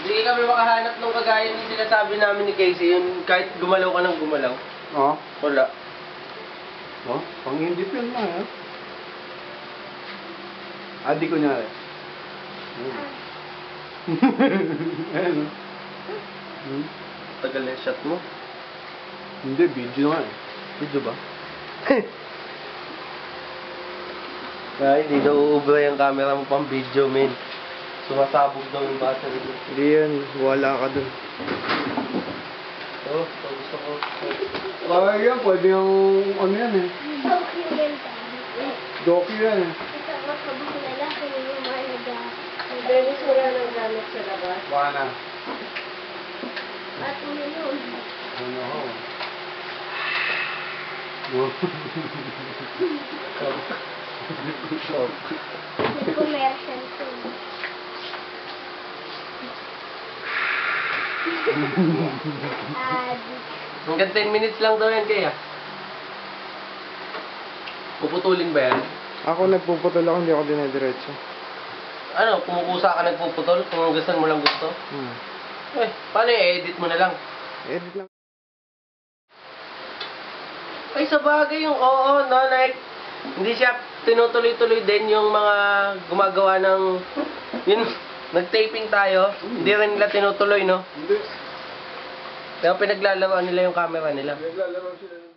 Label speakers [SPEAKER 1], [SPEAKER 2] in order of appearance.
[SPEAKER 1] Hindi kami makahanap ng kagaya ng sinasabi namin ni Casey, yung kahit gumalaw ka ng gumalaw.
[SPEAKER 2] Oo.
[SPEAKER 1] Wala.
[SPEAKER 2] Oh, pang-indip yun lang, ha? Adi ko niya, Ayan,
[SPEAKER 1] Tagal na yung shot mo.
[SPEAKER 2] Hindi, video nga eh.
[SPEAKER 1] Video ba? Ay, hindi na uubra yung camera mo pang video, men. Sumasabog daw yung battery mo.
[SPEAKER 2] Hindi yan, wala ka dun.
[SPEAKER 1] Oh, gusto ko.
[SPEAKER 2] Kaya yan, pwede yung ano yan eh. Doki yan eh.
[SPEAKER 3] Dennis, wala nang gamit sa labas.
[SPEAKER 2] Baka na.
[SPEAKER 3] At yun.
[SPEAKER 2] Ano ako?
[SPEAKER 3] Commercial to.
[SPEAKER 1] Hanggang 10 minutes lang daw yan kaya. Puputulin ba yan?
[SPEAKER 2] Ako nagpuputol ako, hindi ako dinediretso.
[SPEAKER 1] Ano, kumukusa ka nagpuputol kung gusto mo lang gusto? Eh, paano i-edit mo na lang?
[SPEAKER 2] Edit lang.
[SPEAKER 1] Ay, sa bagay yung oo, no, like, hindi siya tinutuloy-tuloy din yung mga gumagawa ng, yun, nag-taping tayo, hindi rin nila tinutuloy, no?
[SPEAKER 2] Hindi.
[SPEAKER 1] Kaya pinaglalaroan nila yung camera nila.
[SPEAKER 2] Naglalaro sila ng